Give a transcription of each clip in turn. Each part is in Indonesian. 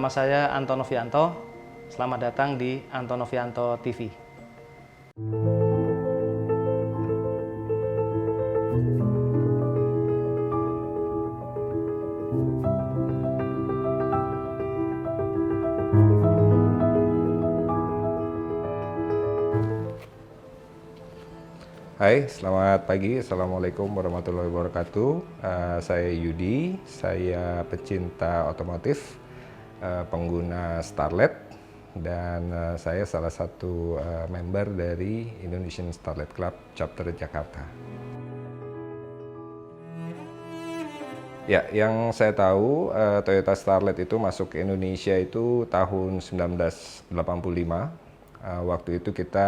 nama saya Anton Novianto. Selamat datang di Anton Novianto TV. Hai, selamat pagi. Assalamualaikum warahmatullahi wabarakatuh. Saya Yudi, saya pecinta otomotif, pengguna Starlet, dan saya salah satu member dari Indonesian Starlet Club Chapter Jakarta. Ya, yang saya tahu Toyota Starlet itu masuk ke Indonesia itu tahun 1985. Waktu itu kita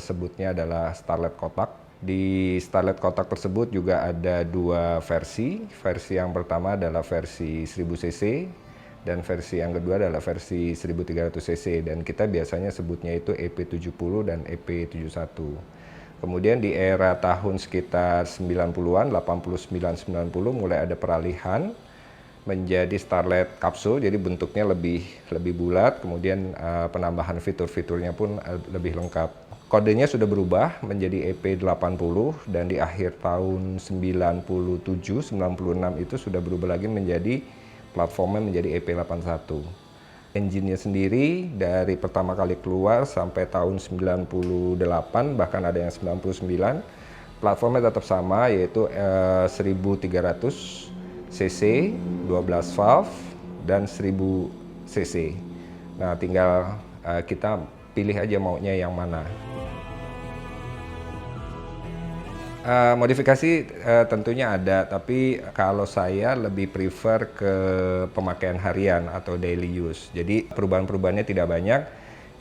sebutnya adalah Starlet Kotak. Di Starlet Kotak tersebut juga ada dua versi. Versi yang pertama adalah versi 1000 cc dan versi yang kedua adalah versi 1300 cc, dan kita biasanya sebutnya itu EP70 dan EP71. Kemudian di era tahun sekitar 90-an, 89-90 mulai ada peralihan menjadi Starlet Kapsul, jadi bentuknya lebih bulat, kemudian penambahan fitur-fiturnya pun lebih lengkap. Kodenya sudah berubah menjadi EP80, dan di akhir tahun 97-96 itu sudah berubah lagi menjadi platformnya menjadi EP81. Engine-nya sendiri dari pertama kali keluar sampai tahun 98, bahkan ada yang 99, platformnya tetap sama, yaitu 1300 cc, 12 valve, dan 1000 cc. Nah, tinggal kita pilih aja maunya yang mana. Modifikasi tentunya ada, tapi kalau saya lebih prefer ke pemakaian harian atau daily use. Jadi perubahan-perubahannya tidak banyak.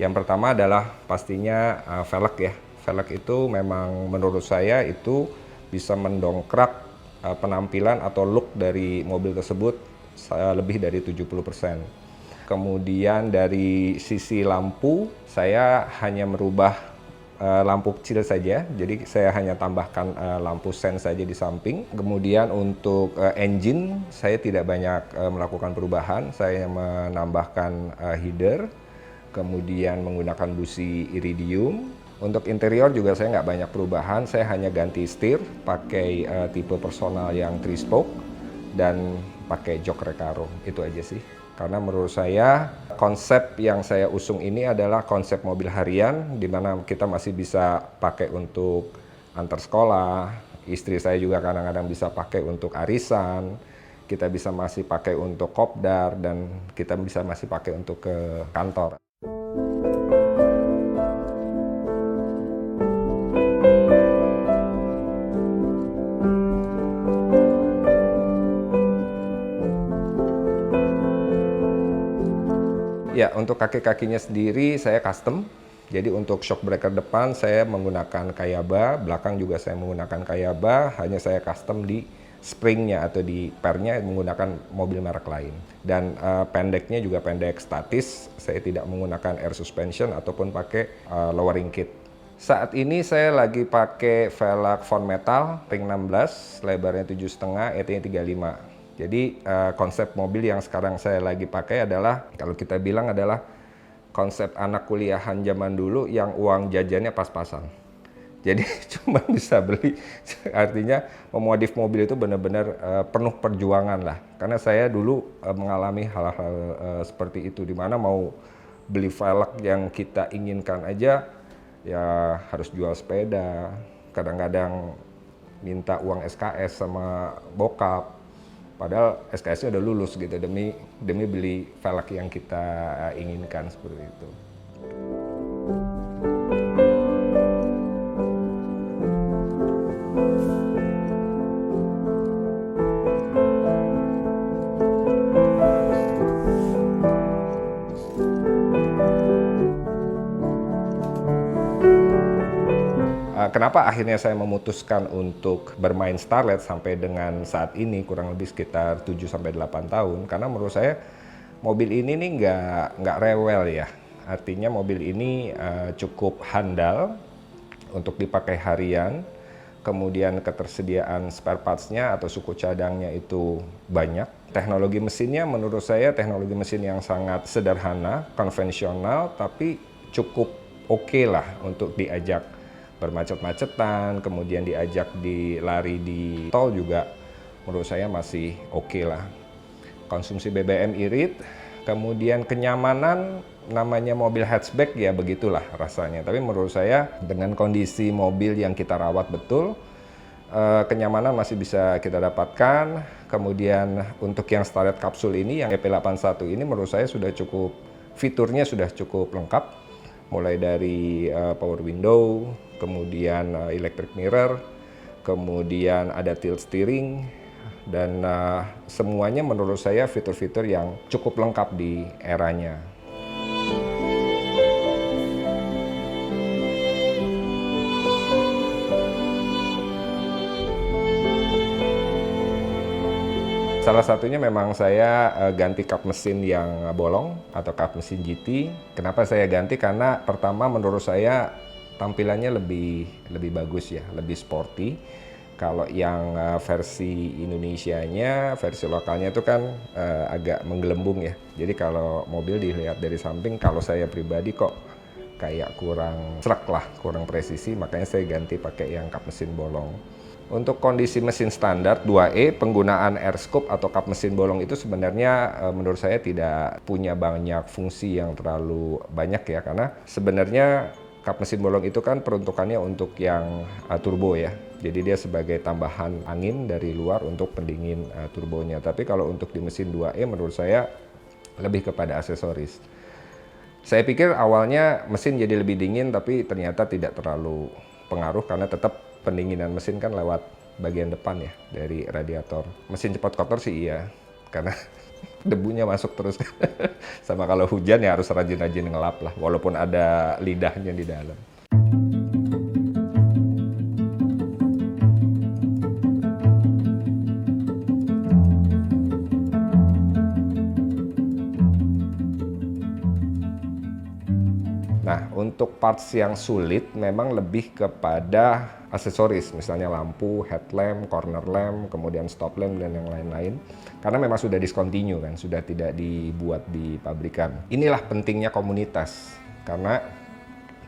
Yang pertama adalah pastinya velg ya. Velg itu memang menurut saya itu bisa mendongkrak penampilan atau look dari mobil tersebut lebih dari 70%. Kemudian dari sisi lampu, saya hanya merubah lampu kecil saja, jadi saya hanya tambahkan lampu sen saja di samping. Kemudian untuk engine, saya tidak banyak melakukan perubahan, saya menambahkan header, kemudian menggunakan busi iridium. Untuk interior juga saya nggak banyak perubahan, saya hanya ganti setir, pakai tipe personal yang 3-spoke, dan pakai jok Recaro, itu aja sih. Karena menurut saya konsep yang saya usung ini adalah konsep mobil harian, di mana kita masih bisa pakai untuk antar sekolah, istri saya juga kadang-kadang bisa pakai untuk arisan, kita bisa masih pakai untuk kopdar, dan kita bisa masih pakai untuk ke kantor. Ya, untuk kaki-kakinya sendiri saya custom. Jadi untuk shock breaker depan saya menggunakan Kayaba, belakang juga saya menggunakan Kayaba, hanya saya custom di springnya atau di pernya menggunakan mobil merek lain. Dan pendeknya juga pendek statis, saya tidak menggunakan air suspension ataupun pakai lowering kit. Saat ini saya lagi pakai velg Von Metal ring 16, lebarnya 7,5, ET-nya 35. Jadi konsep mobil yang sekarang saya lagi pakai adalah, kalau kita bilang adalah konsep anak kuliahan zaman dulu yang uang jajannya pas-pasan. Jadi cuma bisa beli, artinya memodif mobil itu benar-benar penuh perjuangan lah. Karena saya dulu mengalami hal-hal seperti itu, dimana mau beli velg yang kita inginkan aja, ya harus jual sepeda, kadang-kadang minta uang SKS sama bokap. Padahal SKS-nya udah lulus gitu, demi beli velg yang kita inginkan, seperti itu. Kenapa akhirnya saya memutuskan untuk bermain Starlet sampai dengan saat ini, kurang lebih sekitar 7-8 tahun, karena menurut saya mobil ini nih nggak rewel ya. Artinya mobil ini cukup handal untuk dipakai harian, kemudian ketersediaan spare parts-nya atau suku cadangnya itu banyak, Teknologi mesinnya menurut saya teknologi mesin yang sangat sederhana, konvensional, tapi cukup oke lah untuk diajak bermacet-macetan, kemudian diajak lari di tol juga menurut saya masih oke lah. Konsumsi BBM irit, kemudian kenyamanan, namanya mobil hatchback ya begitulah rasanya. Tapi menurut saya dengan kondisi mobil yang kita rawat betul, kenyamanan masih bisa kita dapatkan. Kemudian untuk yang Starlet kapsul ini, yang EP81 ini menurut saya sudah cukup, fiturnya sudah cukup lengkap. Mulai dari power window, kemudian electric mirror, kemudian ada tilt steering, dan semuanya menurut saya fitur-fitur yang cukup lengkap di eranya. Salah satunya memang saya ganti kap mesin yang bolong atau kap mesin GT. Kenapa saya ganti? Karena pertama menurut saya tampilannya lebih bagus ya, lebih sporty. Kalau yang versi Indonesianya, versi lokalnya itu kan agak menggelembung ya. Jadi kalau mobil dilihat dari samping, kalau saya pribadi kok kayak kurang srek lah, kurang presisi. Makanya saya ganti pakai yang kap mesin bolong. Untuk kondisi mesin standar 2E, penggunaan air scoop atau kap mesin bolong itu sebenarnya menurut saya tidak punya banyak fungsi yang terlalu banyak ya. Karena sebenarnya kap mesin bolong itu kan peruntukannya untuk yang turbo ya. Jadi dia sebagai tambahan angin dari luar untuk pendingin turbonya. Tapi kalau untuk di mesin 2E menurut saya lebih kepada aksesoris. Saya pikir awalnya mesin jadi lebih dingin, tapi ternyata tidak terlalu pengaruh karena tetap pendinginan mesin kan lewat bagian depan ya dari radiator. Mesin cepat kotor sih iya, karena debunya masuk terus. Sama kalau hujan ya harus rajin-rajin ngelap lah, walaupun ada lidahnya di dalam. Nah, untuk parts yang sulit memang lebih kepada aksesoris, misalnya lampu, headlamp, corner lamp, kemudian stop lamp, dan yang lain-lain. Karena memang sudah discontinue kan, sudah tidak dibuat di pabrikan. Inilah pentingnya komunitas, karena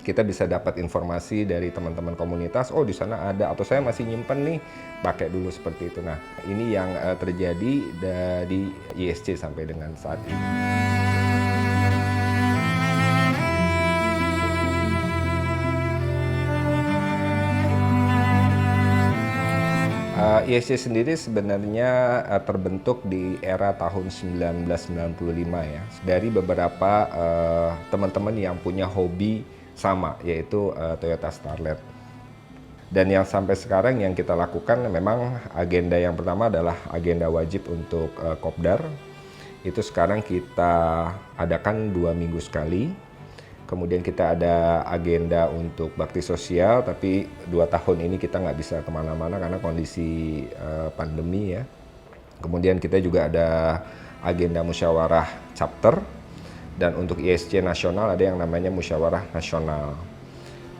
kita bisa dapat informasi dari teman-teman komunitas, oh di sana ada, atau saya masih nyimpen nih, pakai dulu seperti itu. Nah, ini yang terjadi di ISC sampai dengan saat ini. ISC sendiri sebenarnya terbentuk di era tahun 1995 ya, dari beberapa teman-teman yang punya hobi sama, yaitu Toyota Starlet. Dan yang sampai sekarang yang kita lakukan memang agenda yang pertama adalah agenda wajib untuk Kopdar. Itu sekarang kita adakan 2 minggu sekali. Kemudian kita ada agenda untuk bakti sosial, tapi 2 tahun ini kita nggak bisa kemana-mana karena kondisi pandemi ya. Kemudian kita juga ada agenda musyawarah chapter, dan untuk ISC nasional ada yang namanya musyawarah nasional.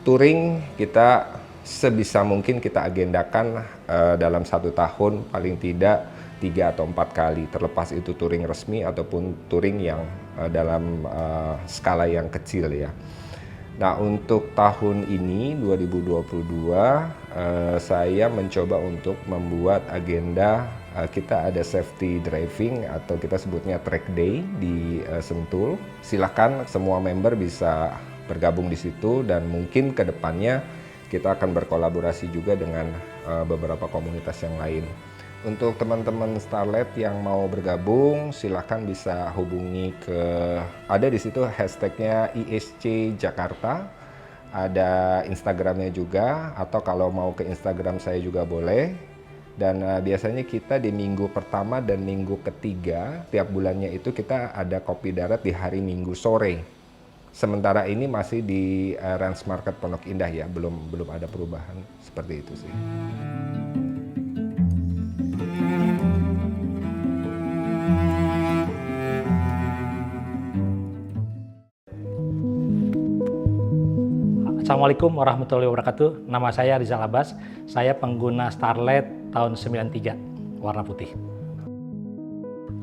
Touring kita sebisa mungkin kita agendakan dalam 1 tahun paling tidak 3 atau 4 kali, terlepas itu touring resmi ataupun touring yang dalam skala yang kecil ya. Nah, untuk tahun ini 2022 saya mencoba untuk membuat agenda, kita ada safety driving atau kita sebutnya track day di Sentul. Silakan semua member bisa bergabung di situ, dan mungkin ke depannya kita akan berkolaborasi juga dengan beberapa komunitas yang lain. Untuk teman-teman Starlet yang mau bergabung, silahkan bisa hubungi ada di situ hashtagnya ISC Jakarta, ada Instagramnya juga, atau kalau mau ke Instagram saya juga boleh. Dan biasanya kita di minggu pertama dan minggu ketiga tiap bulannya itu kita ada kopi darat di hari Minggu sore. Sementara ini masih di Rans Market Pondok Indah ya, belum ada perubahan seperti itu sih. Assalamualaikum warahmatullahi wabarakatuh. Nama saya Rizal Abbas. Saya pengguna Starlet tahun 93, warna putih.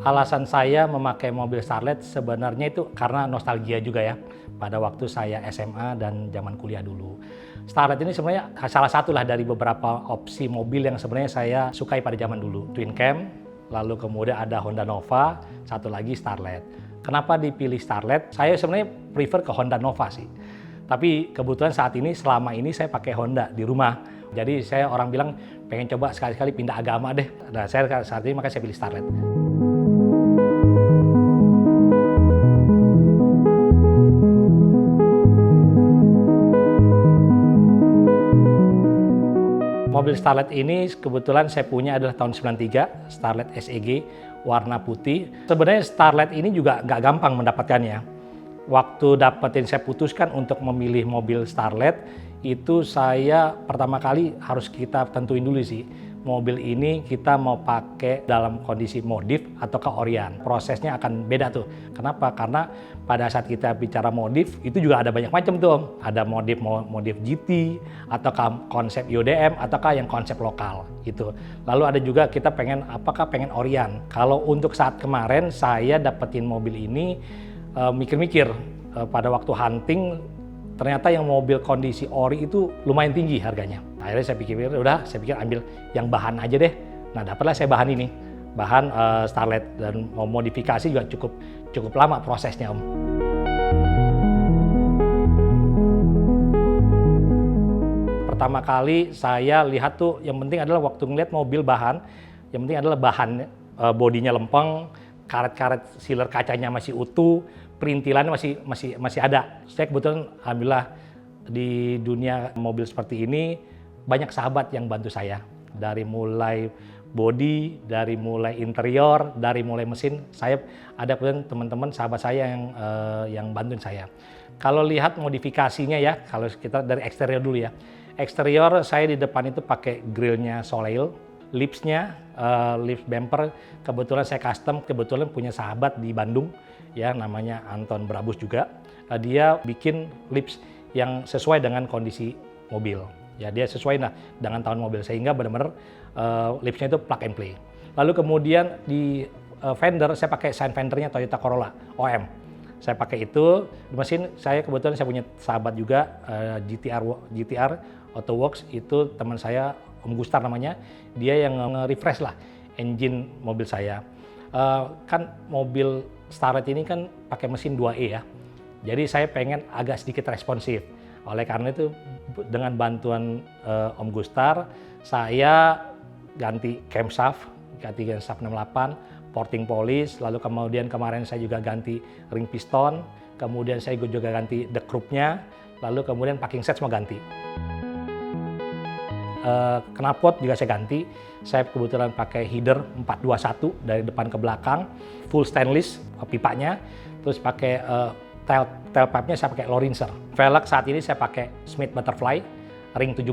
Alasan saya memakai mobil Starlet sebenarnya itu karena nostalgia juga ya. Pada waktu saya SMA dan zaman kuliah dulu. Starlet ini sebenarnya salah satu lah dari beberapa opsi mobil yang sebenarnya saya sukai pada zaman dulu. Twin Cam, lalu kemudian ada Honda Nova, satu lagi Starlet. Kenapa dipilih Starlet? Saya sebenarnya prefer ke Honda Nova sih. Tapi kebetulan saat ini, selama ini saya pakai Honda di rumah. Jadi saya orang bilang pengen coba sekali-kali pindah agama deh. Nah saya saat ini makanya saya pilih Starlet. Mobil Starlet ini kebetulan saya punya adalah tahun 93, Starlet SEG, warna putih. Sebenarnya Starlet ini juga nggak gampang mendapatkannya. Waktu dapetin saya putuskan untuk memilih mobil Starlet, itu saya pertama kali harus kita tentuin dulu sih. Mobil ini kita mau pakai dalam kondisi modif atau ke Orian. Prosesnya akan beda tuh. Kenapa? Karena pada saat kita bicara modif, itu juga ada banyak macam tuh. Ada modif GT, ataukah konsep IODM, ataukah yang konsep lokal gitu. Lalu ada juga kita apakah pengen Orian. Kalau untuk saat kemarin saya dapetin mobil ini, mikir-mikir pada waktu hunting, ternyata yang mobil kondisi ori itu lumayan tinggi harganya. Akhirnya saya pikir ambil yang bahan aja deh. Nah dapatlah saya bahan ini, bahan Starlet, dan mau modifikasi juga cukup lama prosesnya Om. Pertama kali saya lihat tuh yang penting adalah waktu ngeliat mobil bahan, yang penting adalah bahan bodinya lempeng, karet-karet sealer kacanya masih utuh, perintilannya masih ada. Saya kebetulan alhamdulillah di dunia mobil seperti ini banyak sahabat yang bantu saya. Dari mulai body, dari mulai interior, dari mulai mesin, saya ada teman-teman sahabat saya yang bantuin saya. Kalau lihat modifikasinya ya, kalau kita dari eksterior dulu ya. Eksterior saya di depan itu pakai grillnya Soleil, lipsnya, lips bumper kebetulan saya custom, kebetulan punya sahabat di Bandung ya namanya Anton Brabus juga. Dia bikin lips yang sesuai dengan kondisi mobil. Ya dia sesuai dengan tahun mobil sehingga benar-benar lipsnya itu plug and play. Lalu kemudian di fender saya pakai side fendernya Toyota Corolla OM. Saya pakai itu di mesin. Saya kebetulan saya punya sahabat juga GTR Autoworks, itu teman saya Om Gustar namanya. Dia yang nge-refresh lah engine mobil saya. Kan mobil Starlet ini kan pakai mesin 2E ya. Jadi saya pengen agak sedikit responsif. Oleh karena itu dengan bantuan Om Gustar, saya ganti camshaft 68, porting polish, lalu kemudian kemarin saya juga ganti ring piston, kemudian saya juga ganti deck groupnya, lalu kemudian packing set semua ganti. Knalpot juga saya ganti. Saya kebetulan pakai header 421 dari depan ke belakang, full stainless pipanya, terus pakai tailpipe-nya saya pakai Lorinser. Velg saat ini saya pakai Smith Butterfly, ring 17,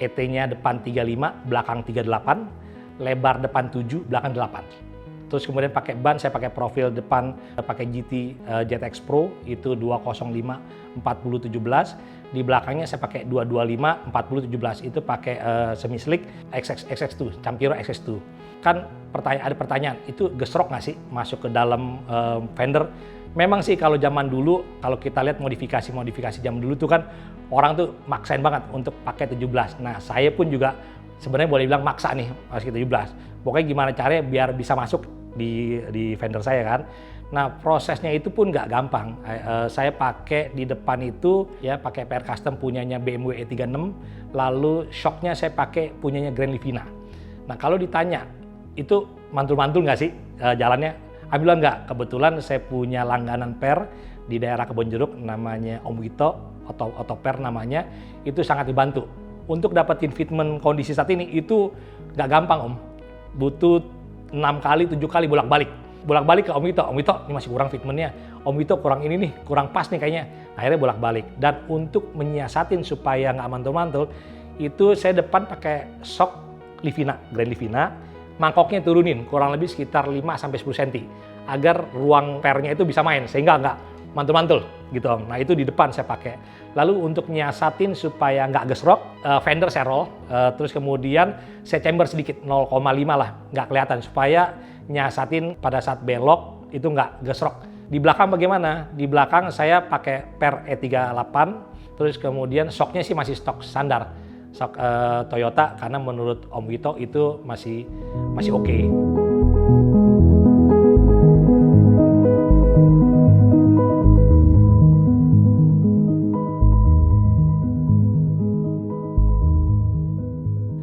ET-nya depan 35, belakang 38, lebar depan 7, belakang 8. Terus kemudian pakai ban, saya pakai profil depan, pakai GT ZX Pro, itu 205 4017. Di belakangnya saya pakai 225 4017, itu pakai semi slick XX2, Campiro XX2. Kan ada pertanyaan, itu gesrok nggak sih masuk ke dalam fender? Memang sih kalau zaman dulu, kalau kita lihat modifikasi zaman dulu tuh kan orang tuh maksain banget untuk pakai 17. Nah saya pun juga sebenarnya boleh bilang maksa nih masuk 17. Pokoknya gimana caranya biar bisa masuk di fender saya kan. Nah prosesnya itu pun nggak gampang. Saya pakai di depan itu ya pakai PR Custom punyanya BMW E36, lalu shocknya saya pakai punyanya Grand Livina. Nah kalau ditanya itu mantul-mantul nggak sih jalannya? Alhamdulillah nggak. Kebetulan saya punya langganan per di daerah Kebonjeruk namanya Om Wito, Otoper namanya, itu sangat dibantu. Untuk dapetin fitment kondisi saat ini itu nggak gampang Om. Butuh 6 kali, 7 kali bolak-balik ke Om Wito. Om Wito, ini masih kurang fitmentnya. Om Wito kurang ini nih, kurang pas nih kayaknya. Akhirnya bolak-balik. Dan untuk menyiasatin supaya nggak mantul-mantul, itu saya depan pakai shock Livina, Grand Livina. Mangkoknya turunin kurang lebih sekitar 5-10 cm agar ruang pernya itu bisa main sehingga nggak mantul-mantul gitu Om. Nah itu di depan saya pakai. Lalu untuk nyiasatin supaya nggak gesrok, fender saya roll, terus kemudian saya chamber sedikit 0,5 lah, nggak kelihatan supaya nyasatin pada saat belok itu nggak gesrok. Di belakang bagaimana? Di belakang saya pakai per E38, terus kemudian shocknya sih masih stok standar, shock Toyota, karena menurut Om Wito itu masih oke.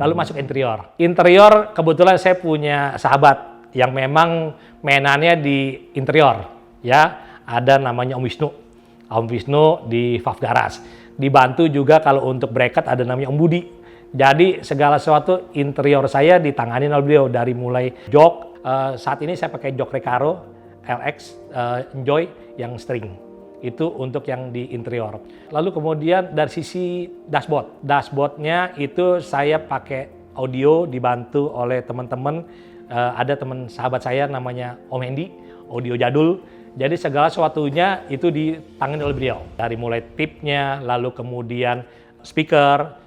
Lalu masuk interior. Interior kebetulan saya punya sahabat yang memang mainannya di interior, ya. Ada namanya Om Wisnu. Om Wisnu di Valve Garage. Dibantu juga kalau untuk bracket ada namanya Om Budi. Jadi segala sesuatu interior saya ditangani oleh beliau, dari mulai jok. Saat ini saya pakai jok Recaro LX Enjoy yang string. Itu untuk yang di interior. Lalu kemudian dari sisi dashboard. Dashboardnya itu saya pakai audio dibantu oleh teman-teman. Ada teman sahabat saya namanya Om Hendy, audio jadul. Jadi segala sesuatunya itu ditangani oleh beliau. Dari mulai tipnya, lalu kemudian speaker,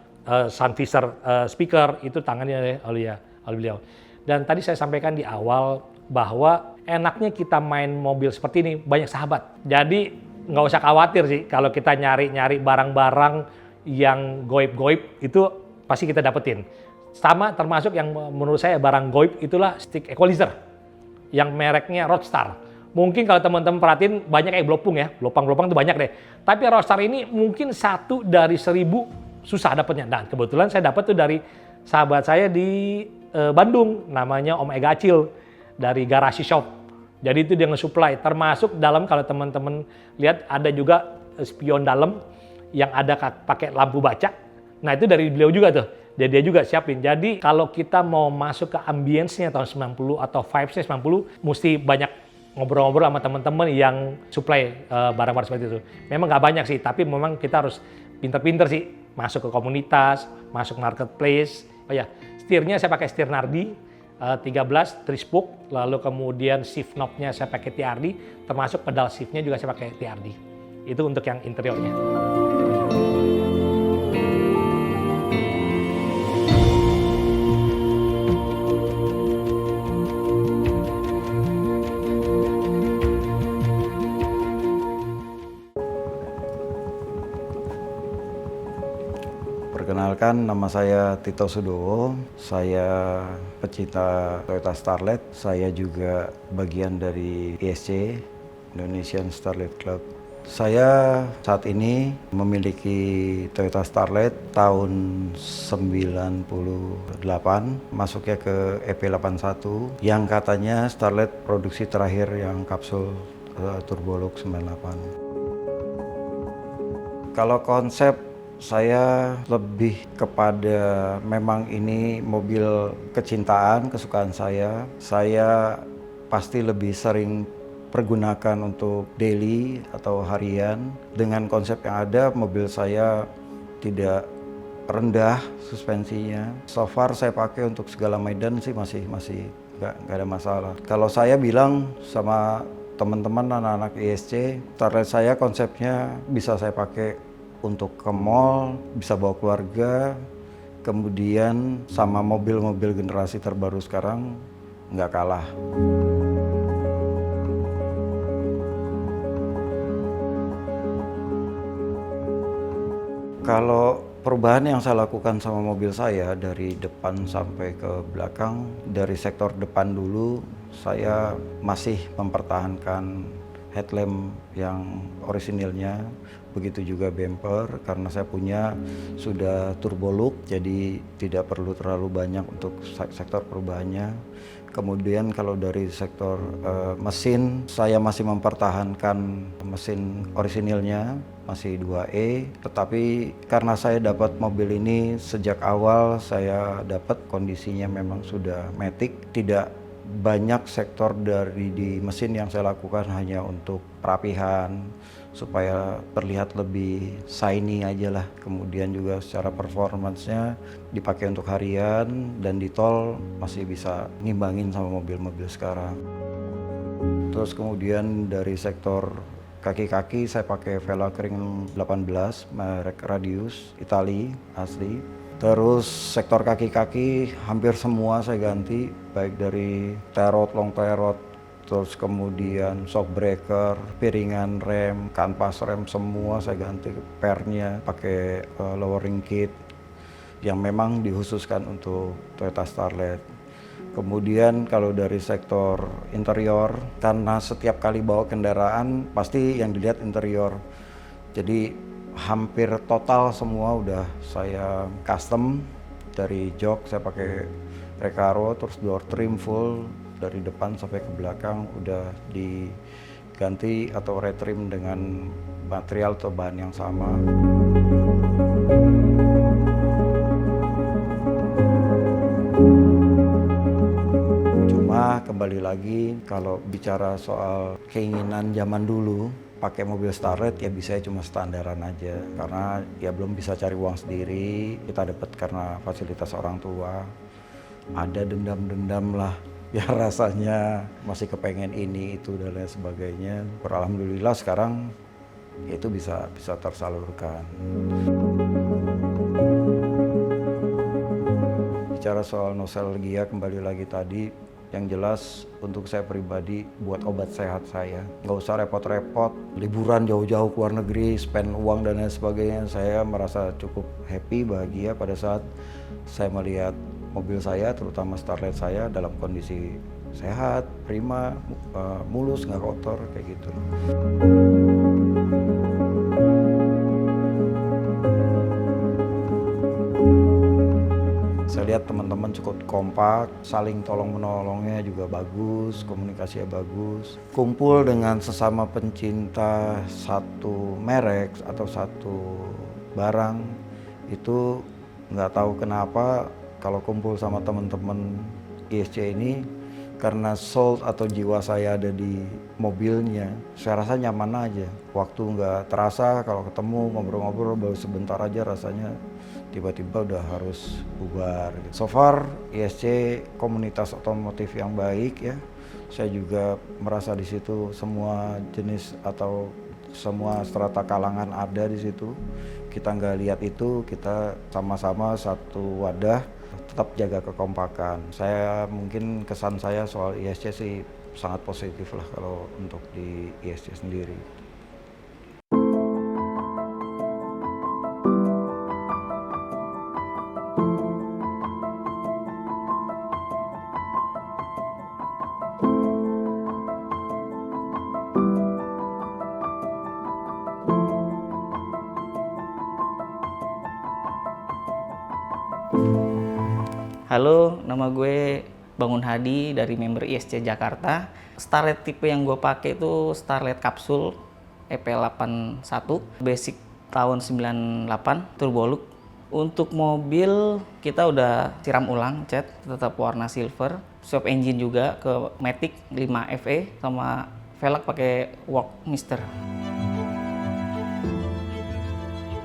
sound visor speaker, itu tangani oleh beliau. Dan tadi saya sampaikan di awal bahwa enaknya kita main mobil seperti ini, banyak sahabat. Jadi nggak usah khawatir sih kalau kita nyari-nyari barang-barang yang goib-goib, itu pasti kita dapetin. Sama termasuk yang menurut saya barang goib itulah stick equalizer yang mereknya Roadstar. Mungkin kalau teman-teman perhatiin banyak kayak blopung ya, blopang-blopang itu banyak deh. Tapi Roadstar ini mungkin 1 dari 1000 susah dapetnya. Dan kebetulan saya dapat tuh dari sahabat saya di Bandung, namanya Om Ega Acil dari Garasi Shop. Jadi itu dia nge-supply, termasuk dalam kalau teman-teman lihat ada juga spion dalam yang ada pakai lampu baca. Nah itu dari beliau juga tuh, dia juga siapin. Jadi kalau kita mau masuk ke ambience-nya tahun 90 atau vibes-nya 90, mesti banyak ngobrol-ngobrol sama teman-teman yang supply barang-barang seperti itu. Memang nggak banyak sih, tapi memang kita harus pinter-pinter sih, masuk ke komunitas, masuk marketplace. Oh ya, setirnya saya pakai setir Nardi. 13 3-spoke, lalu kemudian shift knob-nya saya pakai TRD, termasuk pedal shift-nya juga saya pakai TRD. Itu untuk yang interiornya. Perkenalkan, nama saya Tito Sudowo, saya pecinta Toyota Starlet, saya juga bagian dari ISC, Indonesian Starlet Club. Saya saat ini memiliki Toyota Starlet tahun 98, masuknya ke EP81, yang katanya Starlet produksi terakhir yang kapsul Turbolog 98. Kalau konsep saya lebih kepada memang ini mobil kecintaan, kesukaan saya. Saya pasti lebih sering pergunakan untuk daily atau harian. Dengan konsep yang ada, mobil saya tidak rendah suspensinya. So far saya pakai untuk segala medan sih masih nggak ada masalah. Kalau saya bilang sama teman-teman anak-anak ISC, Starlet saya konsepnya bisa saya pakai untuk ke mall, bisa bawa keluarga, kemudian sama mobil-mobil generasi terbaru sekarang nggak kalah. Kalau perubahan yang saya lakukan sama mobil saya dari depan sampai ke belakang, dari sektor depan dulu saya masih mempertahankan headlamp yang orisinilnya, begitu juga bumper karena saya punya sudah turbo look, jadi tidak perlu terlalu banyak untuk sektor perubahannya. Kemudian kalau dari sektor mesin, saya masih mempertahankan mesin orisinilnya, masih 2E, tetapi karena saya dapat mobil ini sejak awal saya dapat kondisinya memang sudah matic, tidak banyak sektor dari di mesin yang saya lakukan hanya untuk perapihan supaya terlihat lebih shiny aja lah. Kemudian juga secara performance-nya dipakai untuk harian dan di tol masih bisa ngimbangin sama mobil-mobil sekarang. Terus kemudian dari sektor kaki-kaki saya pakai Velacring 18 merek Radius Itali asli. Terus sektor kaki-kaki hampir semua saya ganti, baik dari terot, long terot, terus kemudian shock breaker, piringan rem, kanvas rem semua saya ganti, pernya pakai lowering kit yang memang dikhususkan untuk Toyota Starlet. Kemudian kalau dari sektor interior, karena setiap kali bawa kendaraan pasti yang dilihat interior. Jadi hampir total semua udah saya custom, dari jok saya pakai Recaro, terus door trim full dari depan sampai ke belakang udah diganti atau retrim dengan material atau bahan yang sama. Cuma kembali lagi kalau bicara soal keinginan zaman dulu, pakai mobil Starlet ya bisa cuma standaran aja, karena ya belum bisa cari uang sendiri, kita dapat karena fasilitas orang tua, ada dendam-dendam lah ya, rasanya masih kepengen ini itu dan lain sebagainya. Alhamdulillah sekarang itu bisa tersalurkan. Bicara soal nostalgia kembali lagi tadi, yang jelas untuk saya pribadi buat obat sehat saya. Nggak usah repot-repot, liburan jauh-jauh ke luar negeri, spend uang dan lain sebagainya. Saya merasa cukup happy, bahagia pada saat saya melihat mobil saya, terutama Starlet saya dalam kondisi sehat, prima, mulus, nggak kotor, kayak gitu. Saya lihat teman-teman cukup kompak, saling tolong-menolongnya juga bagus, komunikasinya bagus. Kumpul dengan sesama pencinta satu merek atau satu barang, itu nggak tahu kenapa kalau kumpul sama teman-teman ISC ini, karena soul atau jiwa saya ada di mobilnya, saya rasa nyaman aja. Waktu nggak terasa, kalau ketemu ngobrol-ngobrol baru sebentar aja rasanya tiba-tiba udah harus bubar. So far ISC komunitas otomotif yang baik ya. Saya juga merasa di situ semua jenis atau semua strata kalangan ada di situ. Kita nggak lihat itu, kita sama-sama satu wadah, tetap jaga kekompakan. Saya mungkin kesan saya soal ISC sih sangat positif lah kalau untuk di ISC sendiri. Halo, nama gue Bangun Hadi dari member ISC Jakarta. Starlet tipe yang gue pakai itu Starlet Kapsul EP81, basic tahun 98, turbo look. Untuk mobil kita udah siram ulang, cat tetap warna silver, swap engine juga ke Matic 5 FE sama velg pakai Workmister.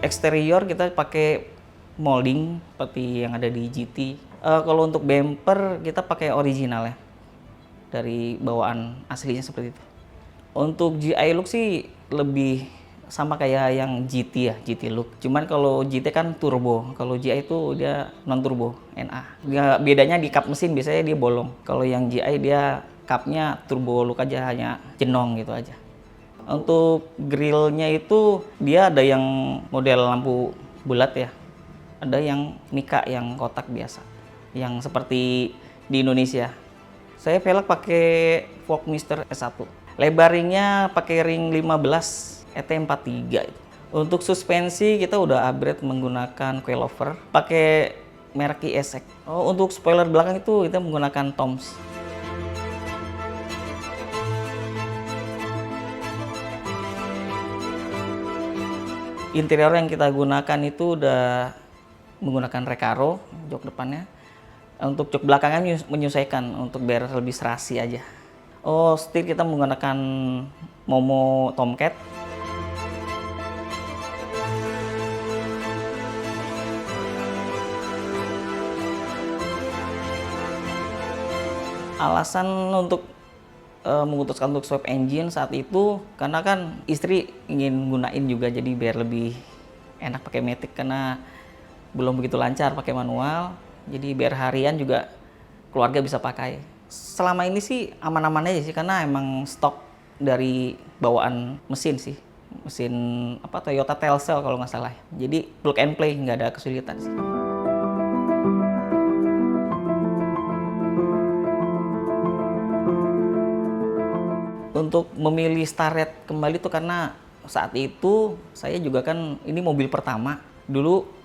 Eksterior kita pakai molding seperti yang ada di GT. Kalau untuk bumper kita pakai original ya, dari bawaan aslinya seperti itu. Untuk GI look sih lebih sama kayak yang GT ya, GT look. Cuman kalau GT kan turbo, kalau GI itu dia non turbo, NA. Bedanya di kap mesin biasanya dia bolong. Kalau yang GI dia kapnya turbo look aja, hanya jenong gitu aja. Untuk grillnya itu dia ada yang model lampu bulat ya, ada yang mika yang kotak biasa, yang seperti di Indonesia. Saya velg pakai Workmister S1. Lebar ringnya pakai ring 15 ET43. Untuk suspensi kita udah upgrade menggunakan coilover, pakai merek ISX. Untuk spoiler belakang itu kita menggunakan Toms. Interior yang kita gunakan itu udah menggunakan Recaro, jok depannya. Untuk jok belakangnya menyesuaikan untuk biar lebih serasi aja. Setir kita menggunakan Momo Tomcat. Alasan untuk memutuskan untuk swap engine saat itu karena kan istri ingin gunain juga, jadi biar lebih enak pakai Matic, karena belum begitu lancar pakai manual. Jadi biar harian juga keluarga bisa pakai. Selama ini sih aman-aman aja sih, karena emang stok dari bawaan mesin sih. Mesin Toyota Telcel kalau nggak salah. Jadi plug and play, nggak ada kesulitan sih. Untuk memilih Starlet kembali tuh karena saat itu saya juga kan ini mobil pertama. Dulu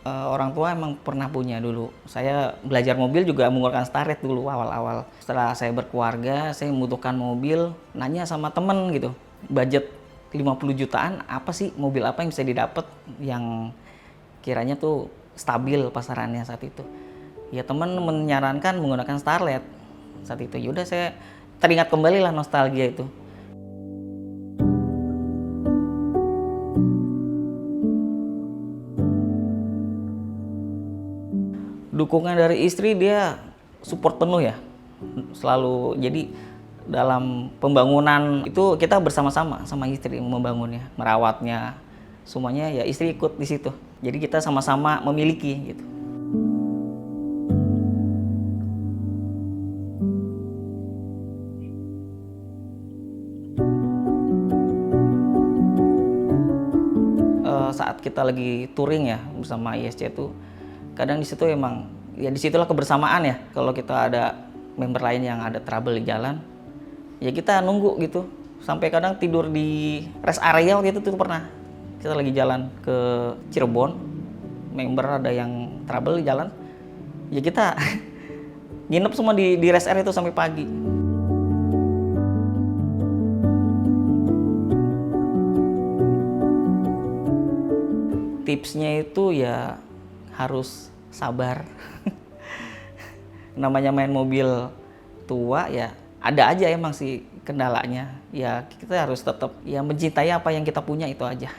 orang tua emang pernah punya dulu. Saya belajar mobil juga menggunakan Starlet dulu awal-awal. Setelah saya berkeluarga, saya membutuhkan mobil, nanya sama temen gitu. Budget 50 jutaan, apa sih mobil apa yang bisa didapat yang kiranya tuh stabil pasarannya saat itu. Ya temen menyarankan menggunakan Starlet saat itu. Yaudah saya teringat kembali lah nostalgia itu. Dukungan dari istri, dia support penuh ya, selalu. Jadi dalam pembangunan itu kita bersama-sama sama istri membangunnya, merawatnya, semuanya ya istri ikut di situ. Jadi kita sama-sama memiliki gitu. Saat kita lagi touring ya bersama ISC itu, kadang di situ emang ya disitulah kebersamaan ya. Kalau kita ada member lain yang ada trouble di jalan, ya kita nunggu gitu sampai kadang tidur di rest area. Waktu itu tuh pernah kita lagi jalan ke Cirebon, member ada yang trouble di jalan, ya kita nginep semua di rest area itu sampai pagi. Tipsnya itu ya harus sabar. Namanya main mobil tua ya ada aja emang sih kendalanya. Ya kita harus tetap ya mencintai apa yang kita punya itu aja.